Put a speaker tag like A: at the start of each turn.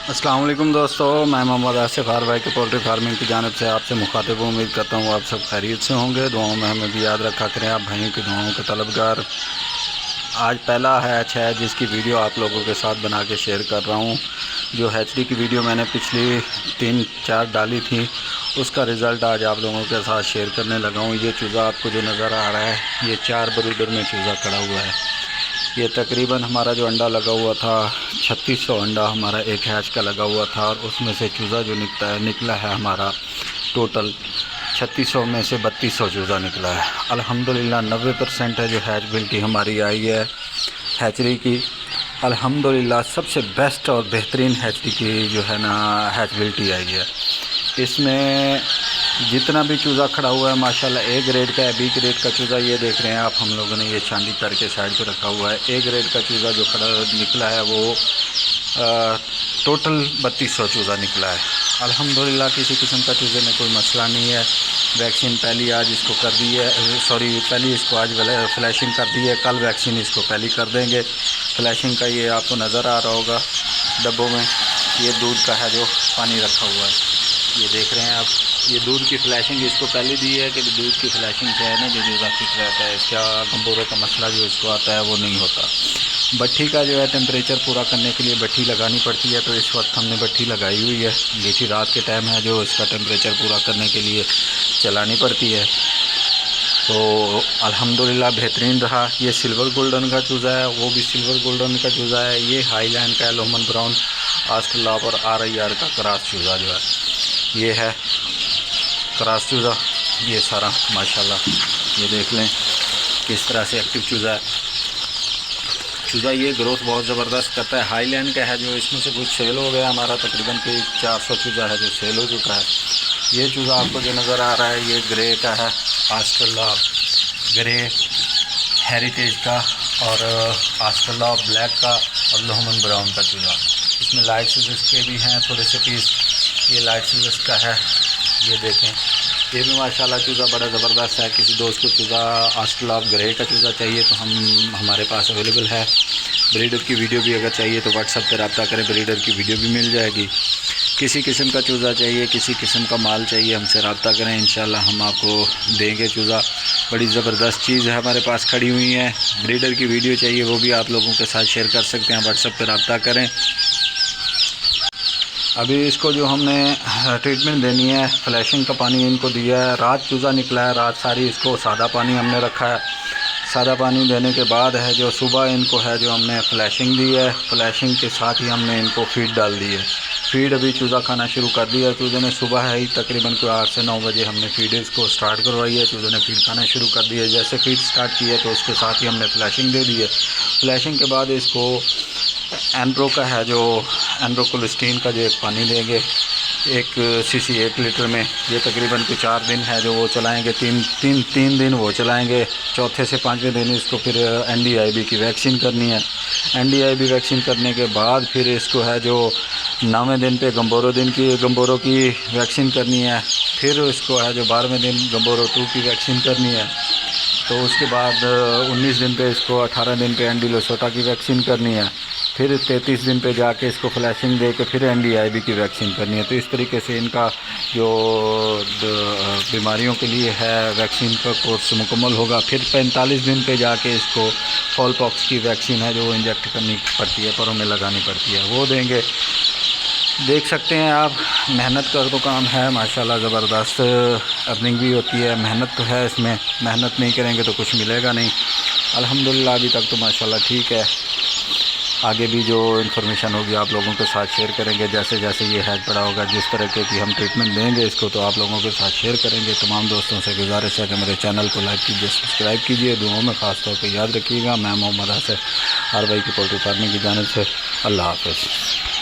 A: अस्सलाम वालेकुम दोस्तों, मैं मोहम्मद आसिफ हार भाई के पोल्ट्री फार्मिंग की जानिब से आपसे मुखातिब हूँ। उम्मीद करता हूँ आप सब खैरियत से होंगे। दुआओं में हमें भी याद रखा करें, आप भाइयों की दुआओं के तलबगार। आज पहला हैच है जिसकी वीडियो आप लोगों के साथ बना के शेयर कर रहा हूँ। जो हैचरी की वीडियो मैंने पिछली 3-4 डाली थी, उसका रिज़ल्ट आज आप लोगों के साथ शेयर करने लगा हूँ। ये चूज़ा आपको जो नज़र आ रहा है, ये 4 ब्रूडर में चूज़ा खड़ा हुआ है। ये तकरीबन हमारा जो अंडा लगा हुआ था, 3600 अंडा हमारा एक हैच का लगा हुआ था, और उसमें से चूज़ा जो निकला है हमारा टोटल 3600 में से 3200 चूज़ा निकला है। अल्हम्दुलिल्लाह 90% है जो हैचबिलिटी हमारी आई है हैचरी की। अल्हम्दुलिल्लाह सबसे बेस्ट और बेहतरीन हैचरी की जो है ना हैचबिलिटी आई है। इसमें जितना भी चूज़ा खड़ा हुआ है माशाल्लाह ए ग्रेड का है। बी ग्रेड का चूज़ा ये देख रहे हैं आप, हम लोगों ने ये चांदी करके साइड पे रखा हुआ है। ए ग्रेड का चूज़ा जो खड़ा निकला है वो टोटल 3200 चूज़ा निकला है। अल्हम्दुलिल्लाह किसी किस्म का चूज़े में कोई मसला नहीं है। वैक्सीन पहली आज इसको कर दी है, पहली इसको आज फ्लैशिंग कर दी है, कल वैक्सीन इसको पहली कर देंगे। फ्लैशिंग का ये आपको नज़र आ रहा होगा डब्बों में, ये दूध का है जो पानी रखा हुआ है, ये देख रहे हैं आप। ये दूध की फ्लैशिंग इसको पहले दी है कि दूध की फ्लैशिंग से है ना जो चूज़ा फिट रहता है, इसका गंबोरों का मसला जो इसको आता है वो नहीं होता। भट्ठी का जो है टेम्परेचर पूरा करने के लिए भट्ठी लगानी पड़ती है, तो इस वक्त हमने भट्ठी लगाई हुई है। मीठी रात के टाइम है जो इसका टेम्परेचर पूरा करने के लिए चलानी पड़ती है। तो अल्हम्दुलिल्लाह बेहतरीन रहा। ये सिल्वर गोल्डन का चूज़ा है, वो भी सिल्वर गोल्डन का चूज़ा है। ये हाईलैंड का लोमन ब्राउन ऑस्ट्रेलिया और RIR का क्रॉस चूज़ा जो है, ये है क्रॉस चूज़ा। ये सारा माशाल्लाह ये देख लें किस तरह से एक्टिव चूज़ा है। चूज़ा ये ग्रोथ बहुत ज़बरदस्त करता है। हाईलैंड का है जो, इसमें से कुछ सेल हो गया हमारा, तकरीबन कोई 400 चूज़ा है जो सेल हो चुका है। ये चूज़ा आपको जो नज़र आ रहा है ये ग्रे का है, ऑस्ट्रेलिया ग्रे हेरिटेज का, और ऑस्ट्रेलिया ब्लैक का, और लोमन ब्राउन का चूज़ा। इसमें लाइट सीजर्स के भी हैं थोड़े से पीस, ये लाइट सीजर्स का है। ये देखें ये भी माशाल्लाह चूज़ा बड़ा ज़बरदस्त है। किसी दोस्त को चूज़ा ऑस्ट्रेलिया ग्रे का चूज़ा चाहिए तो हमारे पास अवेलेबल है। ब्रीडर की वीडियो भी अगर चाहिए तो व्हाट्सएप पर रब्ता करें, ब्रीडर की वीडियो भी मिल जाएगी। किसी किस्म का चूज़ा चाहिए, किसी किस्म का माल चाहिए, हमसे रब्ता करें, इंशाल्लाह हम आपको देंगे चूज़ा। बड़ी ज़बरदस्त चीज़ है हमारे पास खड़ी हुई है। ब्रीडर की वीडियो चाहिए वो भी आप लोगों के साथ शेयर कर सकते हैं, व्हाट्सएप पर रब्ता करें। अभी इसको जो हमने ट्रीटमेंट देनी है, फ्लैशिंग का पानी इनको दिया है। रात चूज़ा निकला है, रात सारी इसको सादा पानी हमने रखा है। सादा पानी देने के बाद है जो सुबह इनको है जो हमने फ्लैशिंग दी है। फ्लैशिंग के साथ ही हमने इनको फीड डाल दी है। फीड अभी चूज़ा खाना शुरू कर दिया है। चूज़े ने सुबह है ही तकरीबन कोई 8 से 9 बजे हमने फीड इसको स्टार्ट करवाई है। चूज़े ने फीड खाना शुरू कर दिया है। जैसे फीड स्टार्ट की है तो उसके साथ ही हमने फ्लैशिंग दे दी है। फ्लैशिंग के बाद इसको एनप्रो का है जो एनप्रोकोलिस्टीन का जो एक पानी देंगे 1 cc 1 लीटर में। ये तकरीबन कोई 4 दिन है जो वो चलाएंगे, तीन दिन वो चलाएंगे। चौथे से 5वें दिन इसको फिर NDIB की वैक्सीन करनी है। NDIB वैक्सीन करने के बाद फिर इसको है जो 9वें दिन पे गंबोरों की वैक्सीन करनी है। फिर इसको है जो 12वें दिन गंबोरो 2 की वैक्सीन करनी है। तो उसके बाद 19 दिन पे इसको 18 दिन पे एंडीलोसोटा की वैक्सीन करनी है। फिर 33 दिन पे जाके इसको फ्लैशिंग दे के फिर NDIB की वैक्सीन करनी है। तो इस तरीके से इनका जो बीमारियों के लिए है वैक्सीन का कोर्स मुकम्मल होगा। फिर 45 दिन पे जाके इसको फॉल पॉक्स की वैक्सीन है जो इंजेक्ट करनी पड़ती है, परों में लगानी पड़ती है, वो देंगे। देख सकते हैं आप, मेहनत का तो काम है माशाल्लाह, ज़बरदस्त अर्निंग भी होती है। मेहनत तो है इसमें, मेहनत नहीं करेंगे तो कुछ मिलेगा नहीं। अल्हम्दुलिल्लाह अभी तक तो माशाल्लाह ठीक है। आगे भी जो इन्फॉर्मेशन होगी आप लोगों के साथ शेयर करेंगे। जैसे जैसे ये हैच पड़ा होगा, जिस तरह की हम ट्रीटमेंट देंगे इसको तो आप लोगों के साथ शेयर करेंगे। तमाम दोस्तों से गुजारिश है कि मेरे चैनल को लाइक कीजिए, सब्सक्राइब कीजिए। दुआओं में ख़ास तौर पर याद रखिएगा। मैं मोहम्मद आसिफ हार भाई की पोल्ट्री फार्मिंग की जानिब से अल्लाह हाफ़िज़।